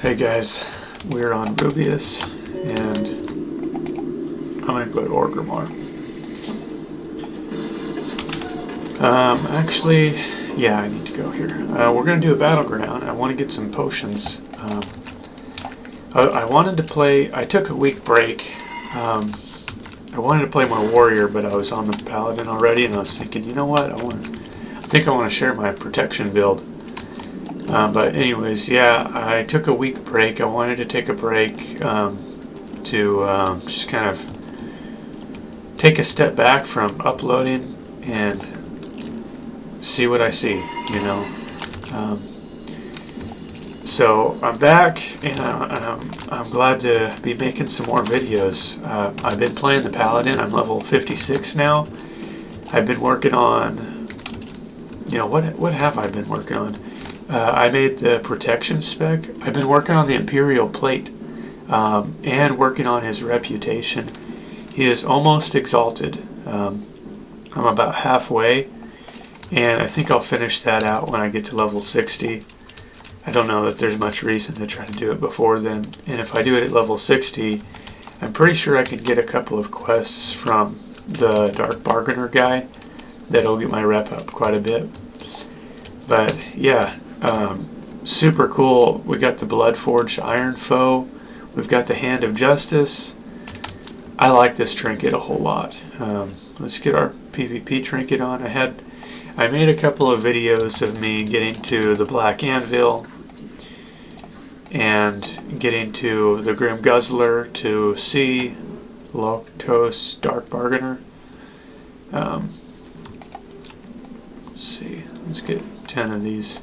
Hey guys, we're on Rubious, and I'm gonna go to Orgrimmar. Actually, yeah, I need to go here. We're gonna do a battleground. I want to get some potions. I wanted to play. I took a week break. I wanted to play my warrior, but I was on the Paladin already, and I was thinking, you know what? I think I want to share my protection build. But anyways, yeah, I took a week break. I wanted to take a break to just kind of take a step back from uploading and see what I see, you know. So I'm back, and I'm glad to be making some more videos. I've been playing the Paladin. I'm level 56 now. I've been working on, you know, what have I been working on? I made the protection spec. I've been working on the Imperial plate and working on his reputation. He is almost exalted. I'm about halfway, and I think I'll finish that out when I get to level 60. I don't know that there's much reason to try to do it before then, and if I do it at level 60, I'm pretty sure I can get a couple of quests from the Dark Bargainer guy that'll get my rep up quite a bit. But yeah, super cool. We got the Bloodforged Iron Foe. We've got the Hand of Justice. I like this trinket a whole lot. Let's get our PvP trinket on. I made a couple of videos of me getting to the Black Anvil and getting to the Grim Guzzler to see Loctos Dark Bargainer. Let's see. Let's get 10 of these.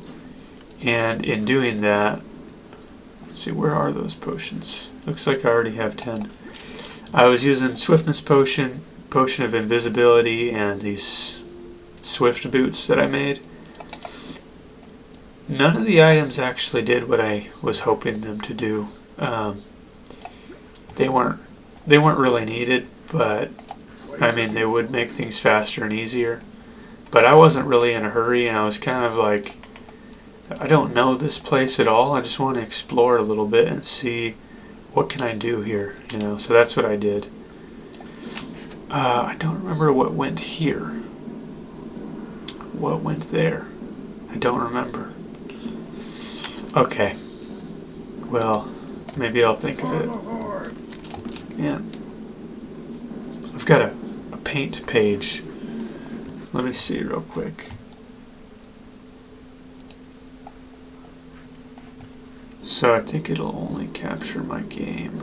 And in doing that, let's see, where are those potions? Looks like I already have 10. I was using Swiftness Potion, Potion of Invisibility, and these Swift Boots that I made. None of the items actually did what I was hoping them to do. They weren't really needed, but I mean, they would make things faster and easier. But I wasn't really in a hurry, and I was kind of like, I don't know this place at all. I just want to explore a little bit and see what can I do here, you know. So that's what I did. I don't remember what went here. What went there? I don't remember. Okay. Well, maybe I'll think of it. Yeah. I've got a paint page. Let me see real quick. So I think it'll only capture my game.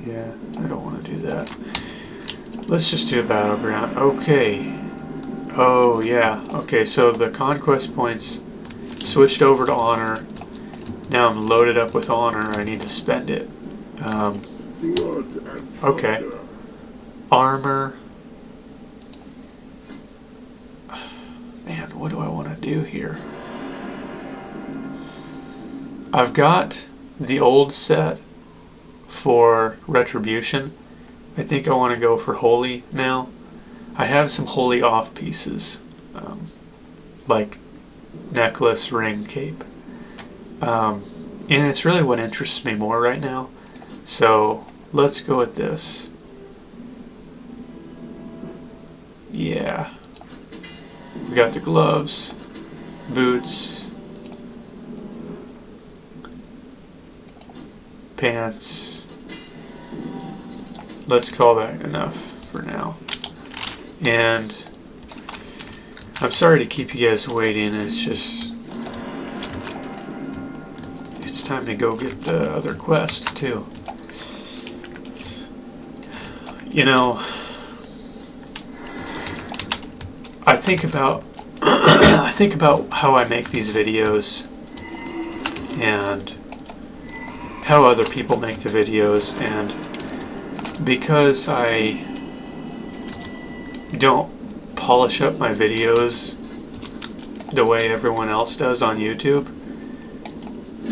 Yeah, I don't want to do that. Let's just do a battleground. Okay. Oh, yeah. Okay, so the conquest points switched over to honor. Now I'm loaded up with honor. I need to spend it. Okay. Armor. Man, what do I want to do here? I've got the old set for Retribution. I think I want to go for Holy now. I have some Holy off pieces, like necklace, ring, cape. And it's really what interests me more right now. So let's go with this. Yeah. We got the gloves, boots, pants. Let's call that enough for now. And I'm sorry to keep you guys waiting. It's just, it's time to go get the other quests too. You know, I think about how I make these videos and how other people make the videos, and because I don't polish up my videos the way everyone else does on YouTube,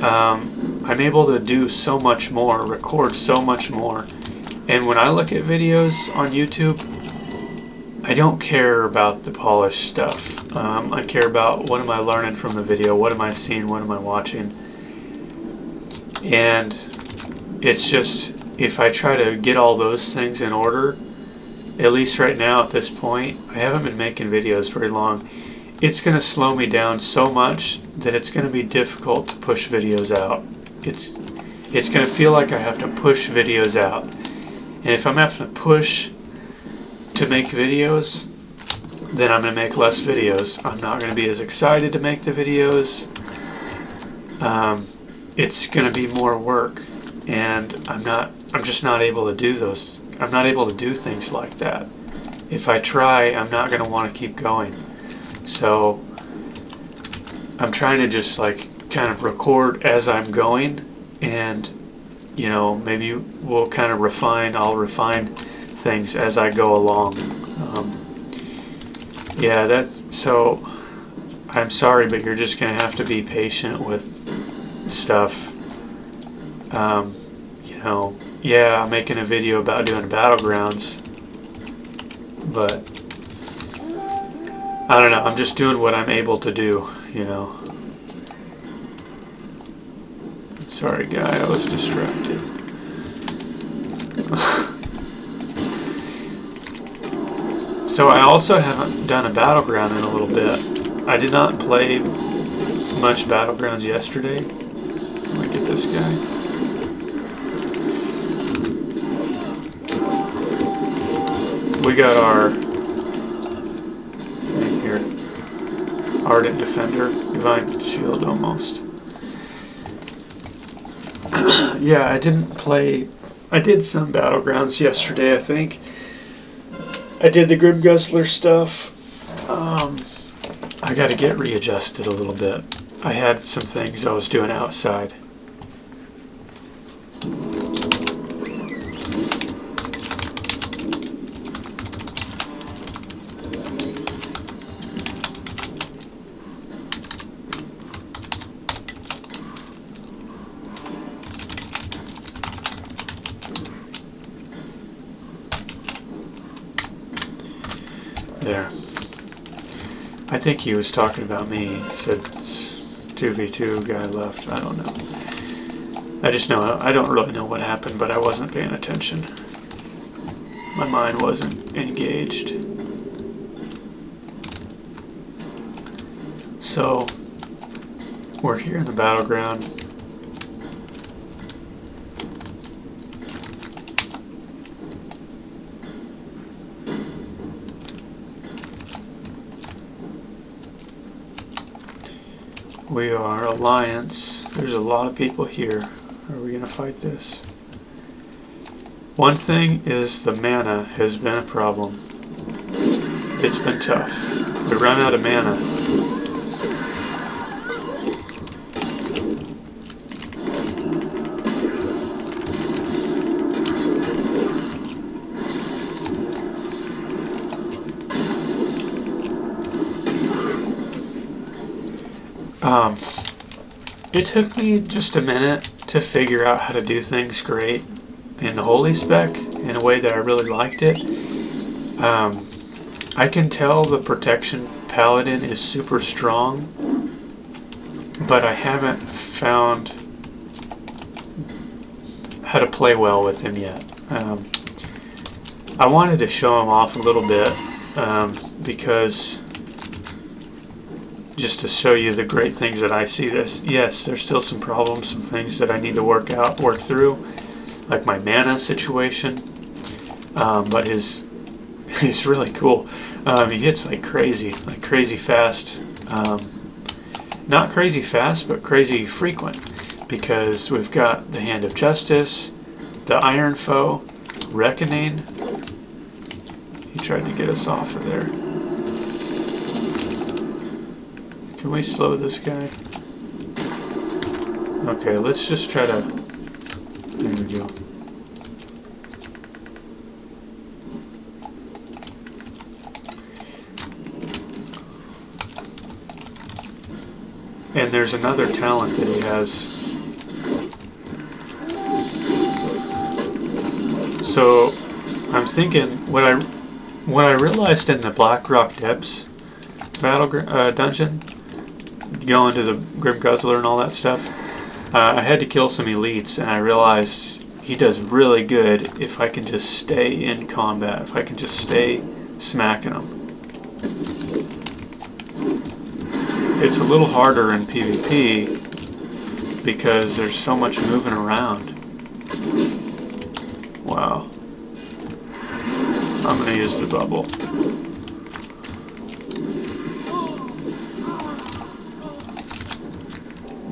I'm able to do so much more, record so much more, and when I look at videos on YouTube, I don't care about the polished stuff. I care about what am I learning from the video, what am I seeing, what am I watching. And it's just, if I try to get all those things in order, at least right now at this point, I haven't been making videos very long. It's going to slow me down so much that it's going to be difficult to push videos out. It's going to feel like I have to push videos out. And if I'm having to push to make videos, then I'm going to make less videos. I'm not going to be as excited to make the videos. It's going to be more work, and I'm just not able to do those. I'm not able to do things like that. If I try, I'm not going to want to keep going. So I'm trying to just like kind of record as I'm going, and you know, maybe we'll kind of I'll refine things as I go along. Yeah, so I'm sorry, but you're just going to have to be patient with stuff. You know, yeah, I'm making a video about doing battlegrounds, but I don't know, I'm just doing what I'm able to do, you know. Sorry, guy, I was distracted. So I also haven't done a battleground in a little bit. I did not play much battlegrounds yesterday. Let me get this guy. We got our thing here. Ardent Defender, Divine Shield almost. Yeah, I didn't play. I did some battlegrounds yesterday, I think. I did the Grim Guzzler stuff. I got to get readjusted a little bit. I had some things I was doing outside. There. I think he was talking about me. He said 2v2 guy left. I don't know. I just know, I don't really know what happened, but I wasn't paying attention. My mind wasn't engaged. So, we're here in the battleground. We are Alliance. There's a lot of people here. Are we going to fight this? One thing is the mana has been a problem. It's been tough. We run out of mana. It took me just a minute to figure out how to do things great in the Holy Spec in a way that I really liked it. I can tell the protection Paladin is super strong, but I haven't found how to play well with him yet. I wanted to show him off a little bit because just to show you the great things that I see. Yes, there's still some problems, some things that I need to work through, like my mana situation. But he's really cool. He hits like crazy fast. Not crazy fast, but crazy frequent, because we've got the Hand of Justice, the Iron Foe, Reckoning. He tried to get us off of there. Can we slow this guy? Okay, let's just try to... There we go. And there's another talent that he has. So, I'm thinking, What I realized in the Black Rock Depths battle dungeon, going to the Grim Guzzler and all that stuff, I had to kill some elites, and I realized he does really good if I can just stay in combat, if I can just stay smacking him. It's a little harder in PvP because there's so much moving around. Wow. I'm going to use the bubble.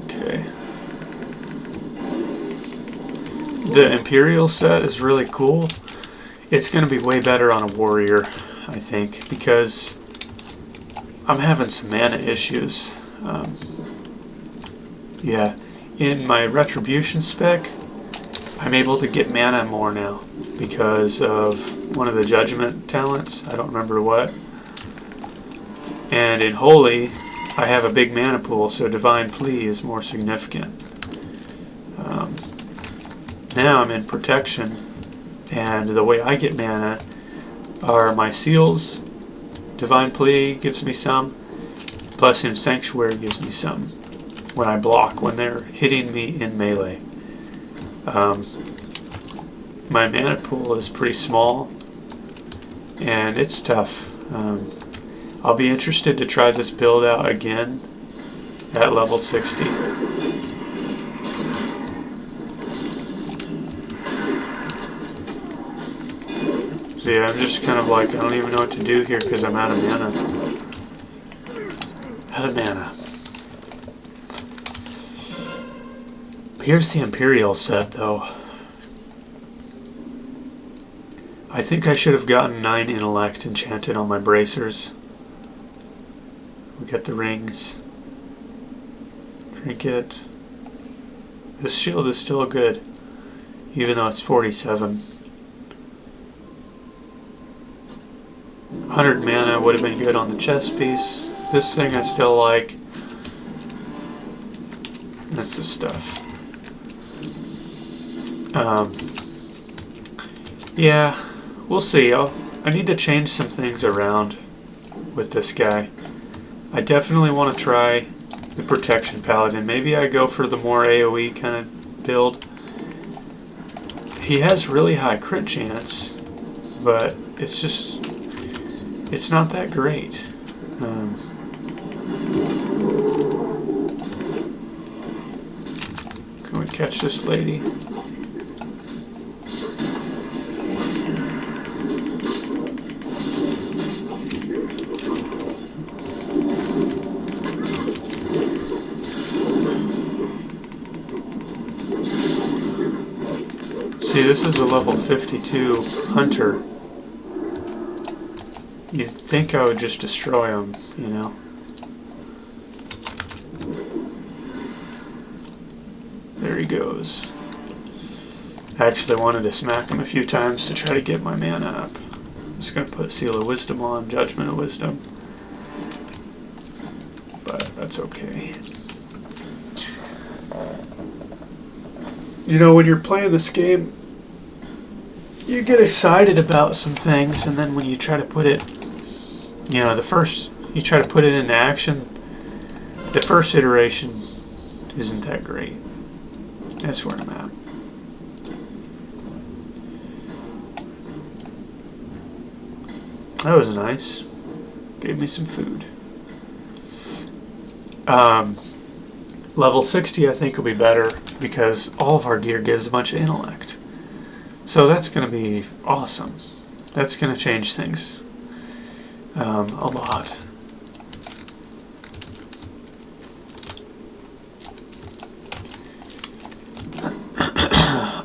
Okay. The Imperial set is really cool. It's going to be way better on a warrior, I think, because I'm having some mana issues. Yeah, in my Retribution spec, I'm able to get mana more now because of one of the Judgment talents. I don't remember what. And in Holy, I have a big mana pool, so Divine Plea is more significant. Now I'm in Protection, and the way I get mana are my seals. Divine Plea gives me some, plus in Sanctuary gives me some when I block, when they're hitting me in melee. My mana pool is pretty small, and it's tough. I'll be interested to try this build out again at level 60. So yeah, I'm just kind of like, I don't even know what to do here because I'm out of mana. Out of mana. Here's the Imperial set, though. I think I should have gotten 9 Intellect enchanted on my bracers. We got the rings. Trinket. This shield is still good, even though it's 47. 100 mana would have been good on the chest piece. This thing I still like. That's the stuff. Yeah, we'll see. I need to change some things around with this guy. I definitely want to try the Protection Paladin. Maybe I go for the more AoE kind of build. He has really high crit chance, but it's just, it's not that great. Can we catch this lady? See, this is a level 52 hunter. You'd think I would just destroy him, you know. There he goes. I actually wanted to smack him a few times to try to get my mana up. I'm just going to put Seal of Wisdom on, Judgment of Wisdom. But that's okay. You know, when you're playing this game, you get excited about some things, and then when you try to put it, you know, you try to put it into action, the first iteration isn't that great. That's where I'm at. That was nice. Gave me some food. Level 60 I think will be better because all of our gear gives a bunch of intellect. So that's going to be awesome. That's going to change things a lot.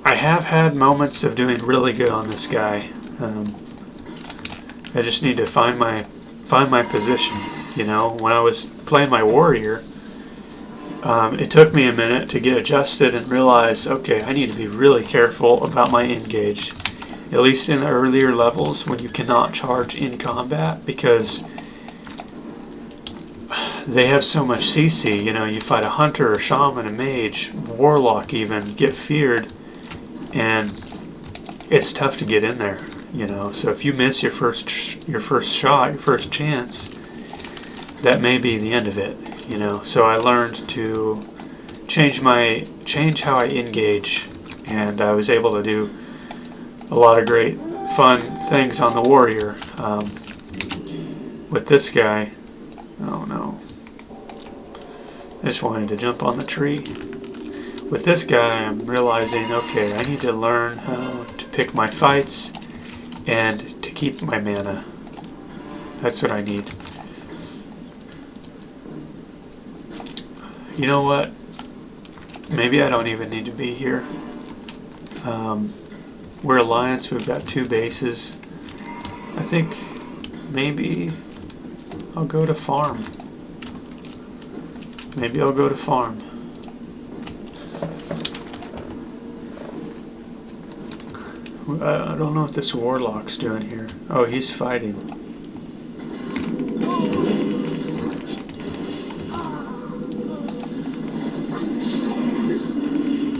I have had moments of doing really good on this guy. I just need to find my position. You know, when I was playing my warrior, it took me a minute to get adjusted and realize, okay, I need to be really careful about my engage, at least in the earlier levels when you cannot charge in combat, because they have so much CC. You know, you fight a hunter, a shaman, a mage, warlock even, get feared, and it's tough to get in there. you know. So if you miss your first shot, your first chance, that may be the end of it, you know. So I learned to change how I engage, and I was able to do a lot of great fun things on the warrior. With this guy, oh no, I just wanted to jump on the tree. With this guy, I'm realizing, okay, I need to learn how to pick my fights and to keep my mana. That's what I need. You know what? Maybe I don't even need to be here. We're Alliance, we've got 2 bases. I think maybe I'll go to farm. Maybe I'll go to farm. I don't know what this warlock's doing here. Oh, he's fighting.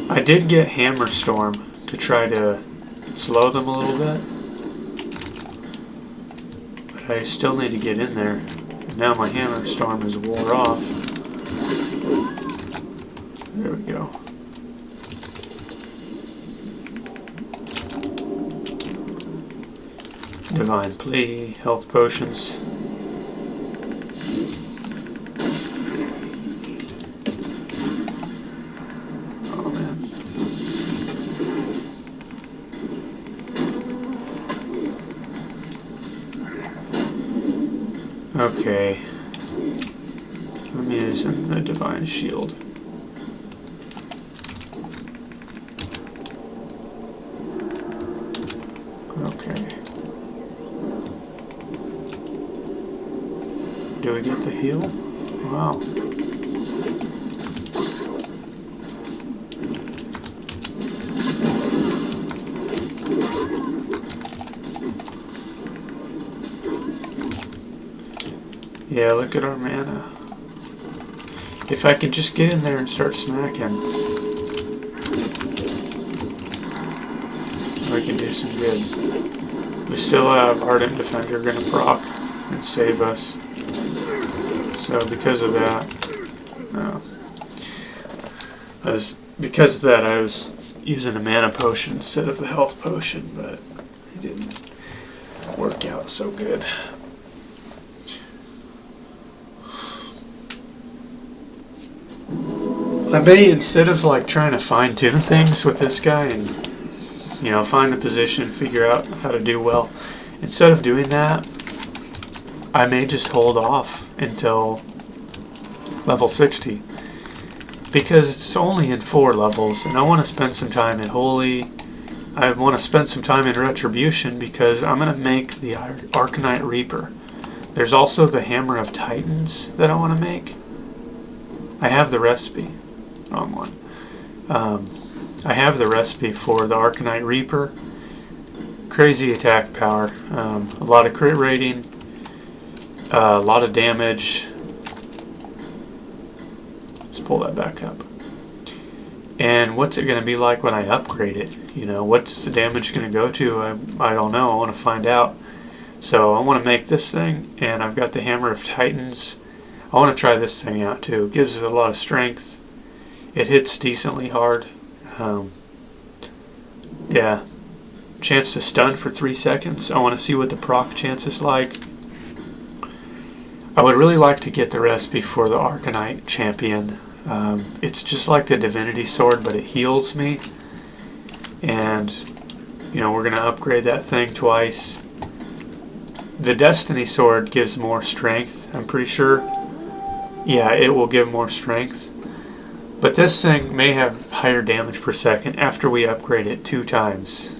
I did get Hammer Storm to try to slow them a little bit, but I still need to get in there. And now my Hammer Storm is wore off. There we go. Divine Plea, health potions. Oh man. Okay. I'm using the Divine Shield. Okay. Do we get the heal? Wow. Yeah, look at our mana. If I could just get in there and start smacking, we can do some good. We still have Ardent Defender gonna proc and save us. So because of that, because of that, I was using a mana potion instead of the health potion, but it didn't work out so good. I may, instead of like trying to fine tune things with this guy and, you know, find a position, figure out how to do well, instead of doing that, I may just hold off until level 60, because it's only in 4 levels, and I want to spend some time in Holy. I want to spend some time in Retribution, because I'm going to make the Arcanite Reaper. There's also the Hammer of Titans that I want to make. I have the recipe. Wrong one. I have the recipe for the Arcanite Reaper. Crazy attack power. A lot of crit rating. A lot of damage. Let's pull that back up. And what's it going to be like when I upgrade it? You know, what's the damage going to go to? I don't know. I want to find out. So I want to make this thing, and I've got the Hammer of Titans. I want to try this thing out too. It gives it a lot of strength. It hits decently hard. Yeah. Chance to stun for 3 seconds. I want to see what the proc chance is like. I would really like to get the recipe for the Arcanite Champion. It's just like the Divinity Sword, but it heals me. And, you know, we're going to upgrade that thing twice. The Destiny Sword gives more strength, I'm pretty sure. Yeah, it will give more strength. But this thing may have higher damage per second after we upgrade it 2 times.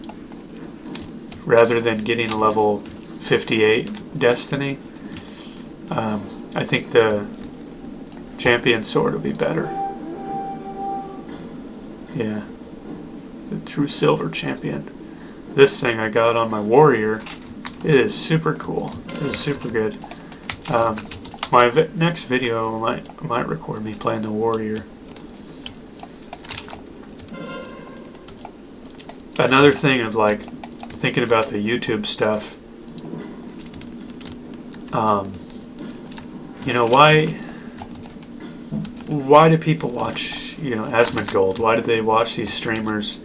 Rather than getting a level 58 Destiny. I think the Champion Sword will be better. Yeah. The true Silver Champion. This thing I got on my Warrior. It is super cool. It is super good. My next video might record me playing the Warrior. Another thing of like thinking about the YouTube stuff. You know, why do people watch, you know, Asmongold? Why do they watch these streamers?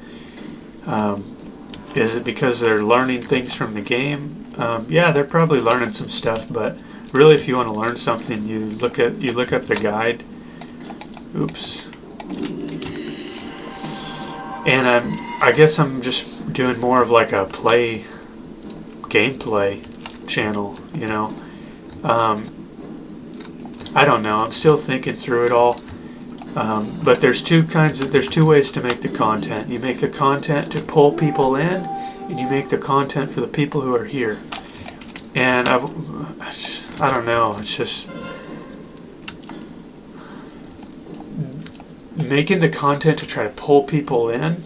Is it because they're learning things from the game? Yeah, they're probably learning some stuff, but really, if you want to learn something, you look up the guide. Oops. And I guess I'm just doing more of like a gameplay channel, you know. I don't know. I'm still thinking through it all. But there's two ways to make the content. You make the content to pull people in, and you make the content for the people who are here. And I don't know. It's just making the content to try to pull people in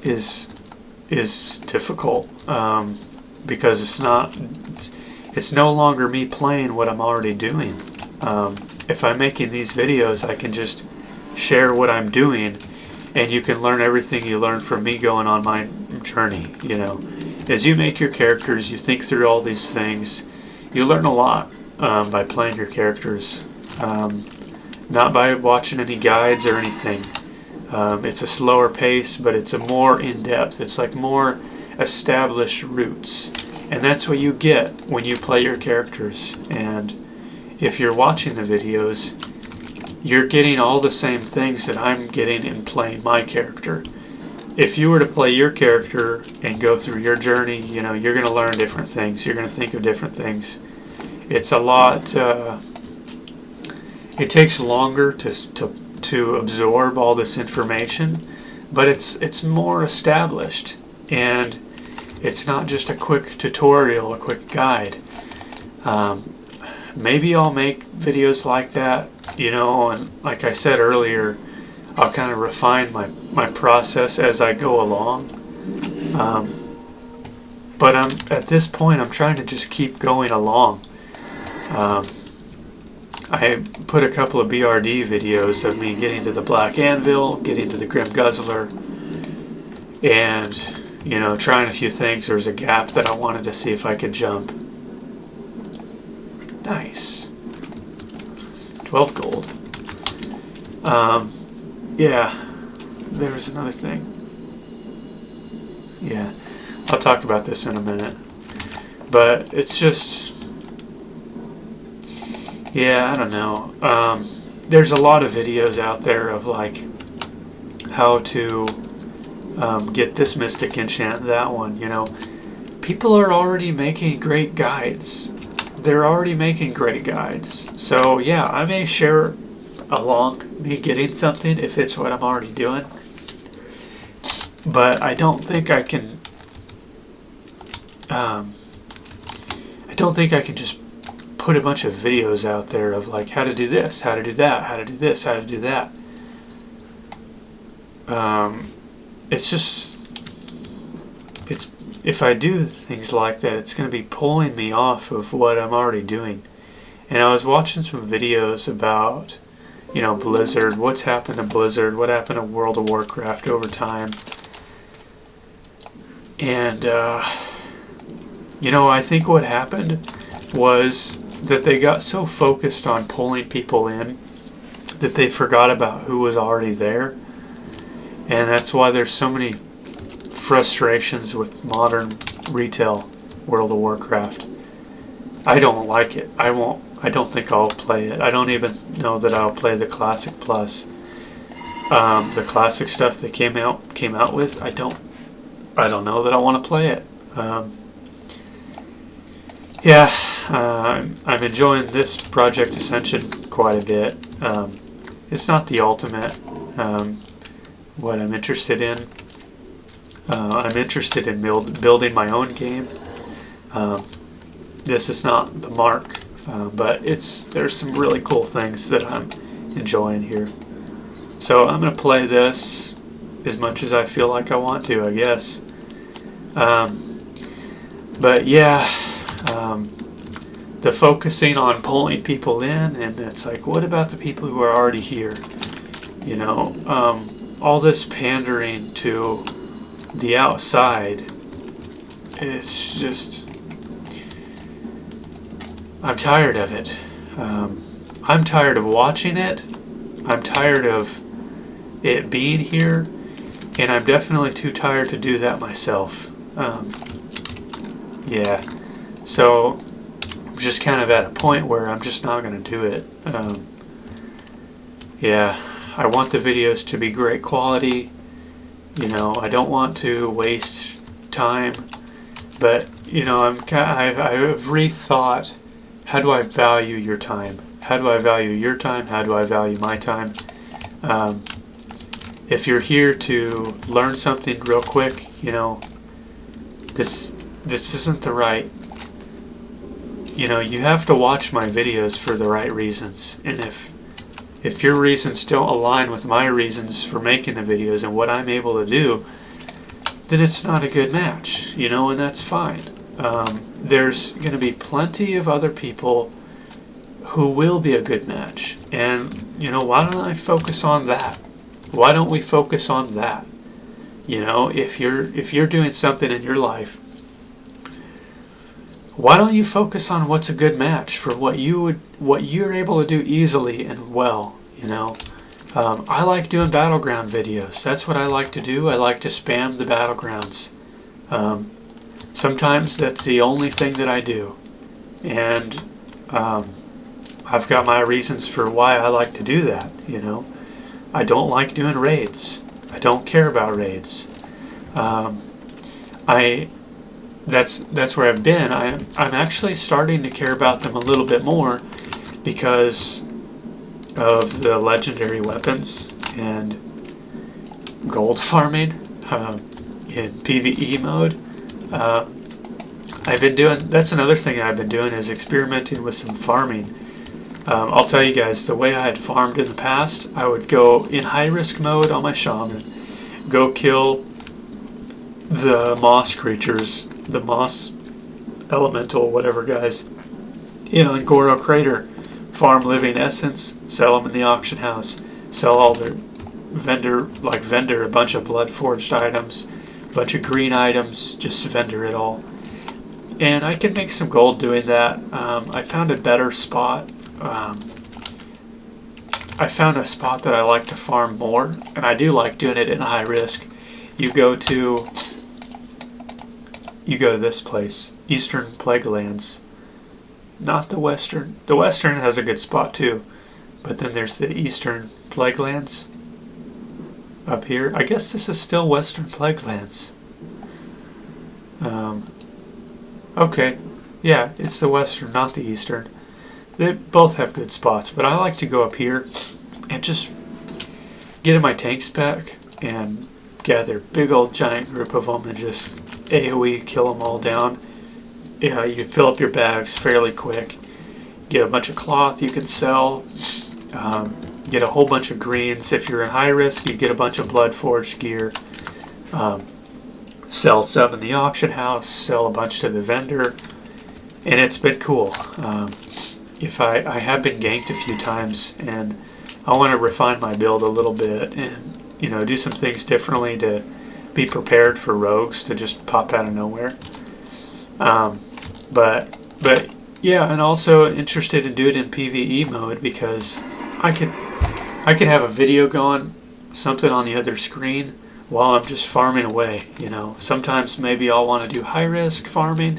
is difficult, because it's no longer me playing what I'm already doing. If I'm making these videos, I can just share what I'm doing, and you can learn everything you learn from me going on my journey. You know, as you make your characters, you think through all these things. You learn a lot by playing your characters, not by watching any guides or anything. It's a slower pace, but it's a more in-depth. It's like more established roots, and that's what you get when you play your characters. And if you're watching the videos, you're getting all the same things that I'm getting in playing my character. If you were to play your character and go through your journey, you know, you're going to learn different things. You're going to think of different things. It's a lot. It takes longer to absorb all this information, but it's more established, and it's not just a quick tutorial, a quick guide. Maybe I'll make videos like that, you know, and like I said earlier, I'll kind of refine my process as I go along. But at this point, I'm trying to just keep going along. I put a couple of BRD videos of me getting to the Black Anvil, getting to the Grim Guzzler, and, you know, trying a few things. There was a gap that I wanted to see if I could jump. Nice. 12 gold. Yeah, there's another thing. Yeah, I'll talk about this in a minute. But it's just, yeah, I don't know. There's a lot of videos out there of like how to get this mystic enchant, that one, you know. People are already making great guides. They're already making great guides. So yeah, I may share along me getting something if it's what I'm already doing. But I don't think I can just put a bunch of videos out there of like how to do this, how to do that, how to do this, how to do that. If I do things like that, it's going to be pulling me off of what I'm already doing. And I was watching some videos about, you know, Blizzard, what's happened to Blizzard, what happened to World of Warcraft over time. And, you know, I think what happened was that they got so focused on pulling people in that they forgot about who was already there. And that's why there's so many frustrations with modern retail World of Warcraft. I don't like it. I don't think I'll play it. I don't even know that I'll play the Classic Plus. The classic stuff they came out with, I don't know that I want to play it. Yeah, I'm enjoying this Project Ascension quite a bit. It's not the ultimate what I'm interested in. I'm interested in building my own game. This is not the mark, but there's some really cool things that I'm enjoying here. So I'm going to play this as much as I feel like I want to, I guess. But yeah, the focusing on pulling people in, and it's like, what about the people who are already here? You know, all this pandering to the outside it's just, I'm tired of it. I'm tired of watching it. I'm tired of it being here, and I'm definitely too tired to do that myself. Yeah, so I'm just kind of at a point where I'm just not going to do it. Yeah, I want the videos to be great quality. You know, I don't want to waste time, but you know, I've rethought, how do I value your time? How do I value your time? How do I value my time? If you're here to learn something real quick, you know, this isn't the right. You know, you have to watch my videos for the right reasons, and if your reasons don't align with my reasons for making the videos and what I'm able to do, then it's not a good match, you know, and that's fine. There's going to be plenty of other people who will be a good match, and you know, why don't I focus on that? Why don't we focus on that? You know, if you're doing something in your life, why don't you focus on what's a good match for what you're able to do easily and well, you know? I like doing battleground videos. That's what I like to do. I like to spam the battlegrounds. Sometimes that's the only thing that I do. And I've got my reasons for why I like to do that, you know? I don't like doing raids. I don't care about raids. That's where I've been. I'm actually starting to care about them a little bit more because of the legendary weapons and gold farming in PvE mode. I've been doing. That's another thing I've been doing, is experimenting with some farming. I'll tell you guys, the way I had farmed in the past, I would go in high risk mode on my shaman, go kill the moss creatures, the moss elemental, whatever guys, in Goro Crater, farm living essence, sell them in the auction house, sell all their vendor a bunch of blood forged items, a bunch of green items, just vendor it all. And I can make some gold doing that. I found a better spot. I found a spot that I like to farm more, and I do like doing it in high risk. You go to this place, Eastern Plaguelands. Not the Western. The Western has a good spot too, but then there's the Eastern Plaguelands up here. I guess this is still Western Plaguelands. Okay, yeah, it's the Western, not the Eastern. They both have good spots, but I like to go up here and just get in my tank spec and gather a big old giant group of them and just AoE kill them all down. Yeah, you fill up your bags fairly quick. Get a bunch of cloth you can sell. Get a whole bunch of greens. If you're in high risk, you get a bunch of blood forged gear. Sell some in the auction house. Sell a bunch to the vendor, and it's been cool. If I have been ganked a few times, and I want to refine my build a little bit, and do some things differently to be prepared for rogues to just pop out of nowhere. But yeah, and also interested in doing it in PvE mode, because I could have a video going, something on the other screen while I'm just farming away. Sometimes maybe I'll want to do high risk farming.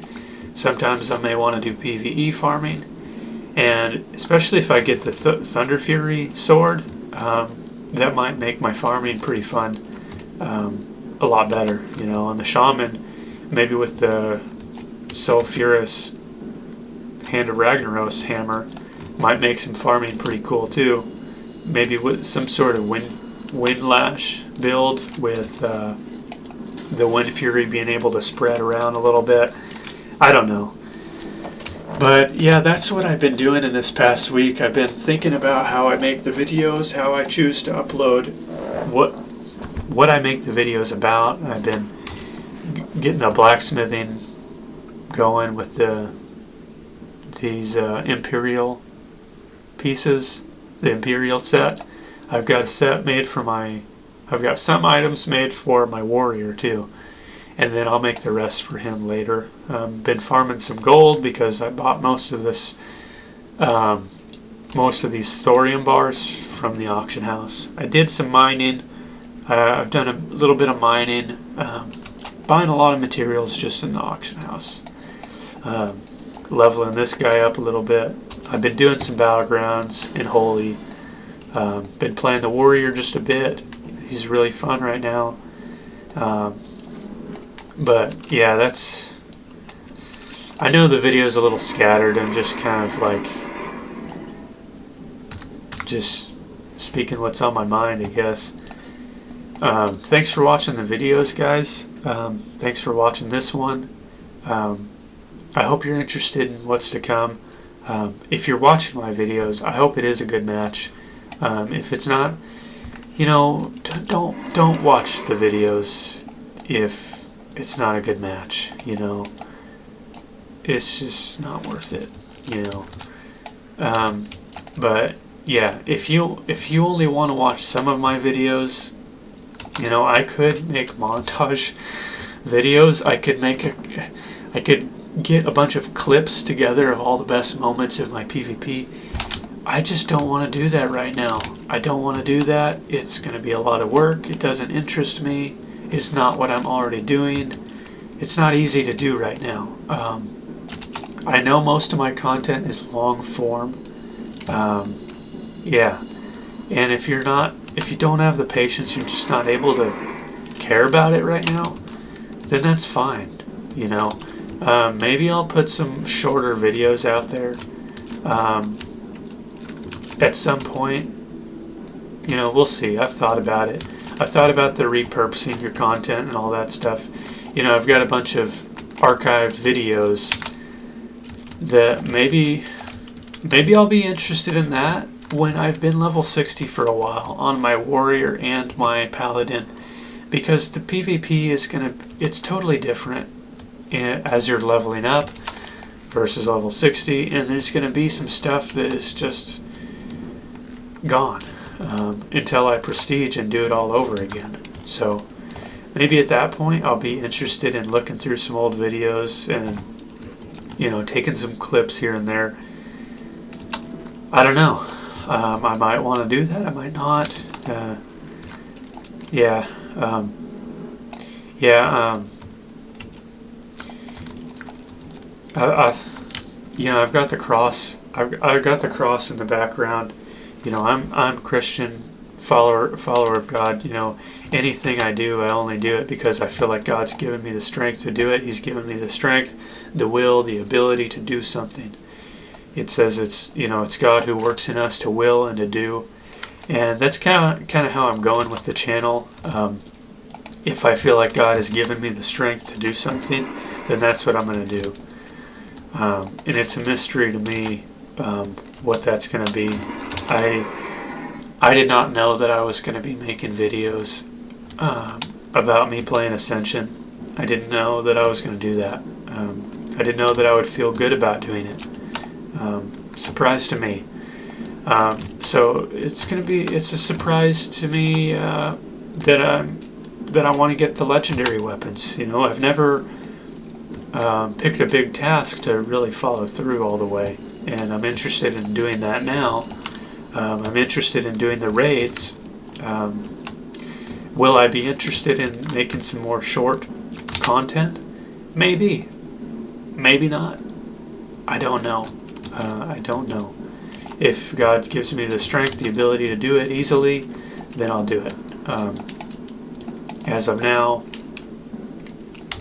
Sometimes I may want to do PvE farming, and especially if I get the Thunder Fury sword, that might make my farming pretty fun, a lot better. And the shaman, maybe with the Sulfurous Hand of Ragnaros hammer, might make some farming pretty cool too. Maybe with some sort of wind lash build with the Wind Fury being able to spread around a little bit. I don't know. But yeah, that's what I've been doing in this past week. I've been thinking about how I make the videos, how I choose to upload, what I make the videos about. I've been getting the blacksmithing going with these Imperial pieces, the Imperial set. I've got a set made for I've got some items made for my warrior too. and then I'll make the rest for him later. Been farming some gold because I bought most of these thorium bars from the auction house. I did some mining. I've done a little bit of mining, buying a lot of materials just in the auction house. Leveling this guy up a little bit. I've been doing some battlegrounds in Holy. Been playing the warrior just a bit. He's really fun right now. But yeah, that's... I know the video's a little scattered. I'm just kind of like... just speaking what's on my mind, I guess. Thanks for watching the videos, guys. Thanks for watching this one. I hope you're interested in what's to come. If you're watching my videos, I hope it is a good match. If it's not, you know, don't watch the videos if it's not a good match. You know, it's just not worth it. You know, but yeah, if you only want to watch some of my videos, you know, I could make montage videos. I could get a bunch of clips together of all the best moments of my PvP. I just don't want to do that right now. I don't want to do that. It's going to be a lot of work. It doesn't interest me. It's not what I'm already doing. It's not easy to do right now. I know most of my content is long form. Yeah. And if you don't have the patience, you're just not able to care about it right now, then that's fine. You know. Maybe I'll put some shorter videos out there at some point. You know, we'll see. I've thought about it. I've thought about the repurposing your content and all that stuff. You know, I've got a bunch of archived videos that maybe I'll be interested in that when I've been level 60 for a while on my warrior and my paladin, because the PvP is it's totally different as you're leveling up versus level 60, and there's going to be some stuff that is just gone until I prestige and do it all over again. So maybe at that point I'll be interested in looking through some old videos and, you know, taking some clips here and there. I don't know. I might want to do that. I might not. Yeah. You know, I've got the cross. I've got the cross in the background. You know, I'm Christian, follower of God. You know, anything I do, I only do it because I feel like God's given me the strength to do it. He's given me the strength, the will, the ability to do something. It says it's, you know, it's God who works in us to will and to do, and that's kind of how I'm going with the channel. If I feel like God has given me the strength to do something, then that's what I'm going to do. And it's a mystery to me what that's going to be. I did not know that I was going to be making videos about me playing Ascension. I didn't know that I was going to do that. I didn't know that I would feel good about doing it. Surprise to me. So it's a surprise to me that I want to get the legendary weapons. You know, I've never picked a big task to really follow through all the way, and I'm interested in doing that now. I'm interested in doing the raids. Will I be interested in making some more short content? Maybe. Maybe not. I don't know. I don't know. If God gives me the strength, the ability to do it easily, then I'll do it. As of now,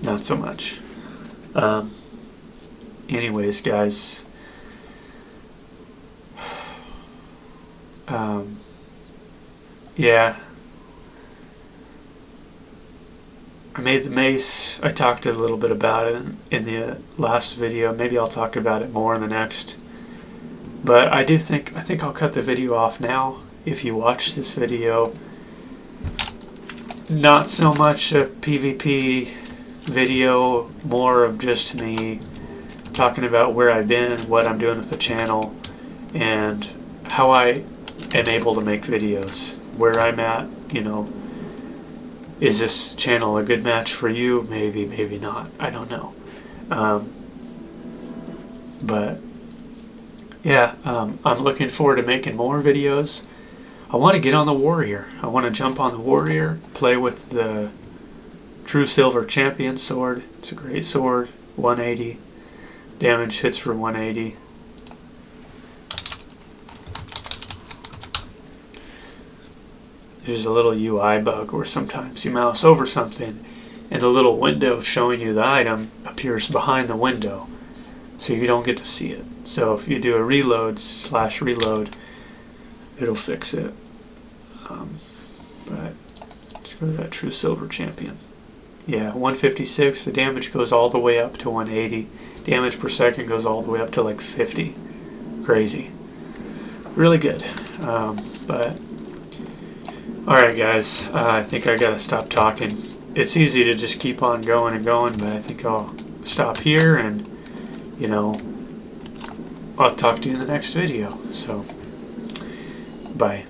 not so much. Anyways, guys, yeah, I made the mace. I talked a little bit about it in the last video. Maybe I'll talk about it more in the next. But I think I'll cut the video off now. If you watch this video, not so much a PvP video, more of just me talking about where I've been, what I'm doing with the channel, and how I am able to make videos, where I'm at, you know, is this channel a good match for you? Maybe, maybe not. I don't know. But yeah, I'm looking forward to making more videos. I want to get on the warrior. I want to jump on the warrior, play with the True Silver Champion sword. It's a great sword. 180 damage, hits for 180. There's a little UI bug where sometimes you mouse over something and the little window showing you the item appears behind the window, so you don't get to see it. So if you do a reload/reload, it'll fix it. But let's go to that True Silver Champion. Yeah, 156. The damage goes all the way up to 180. Damage per second goes all the way up to like 50. Crazy. Really good. But alright guys, I think I gotta stop talking. It's easy to just keep on going and going, but I think I'll stop here and, you know, I'll talk to you in the next video. So, bye.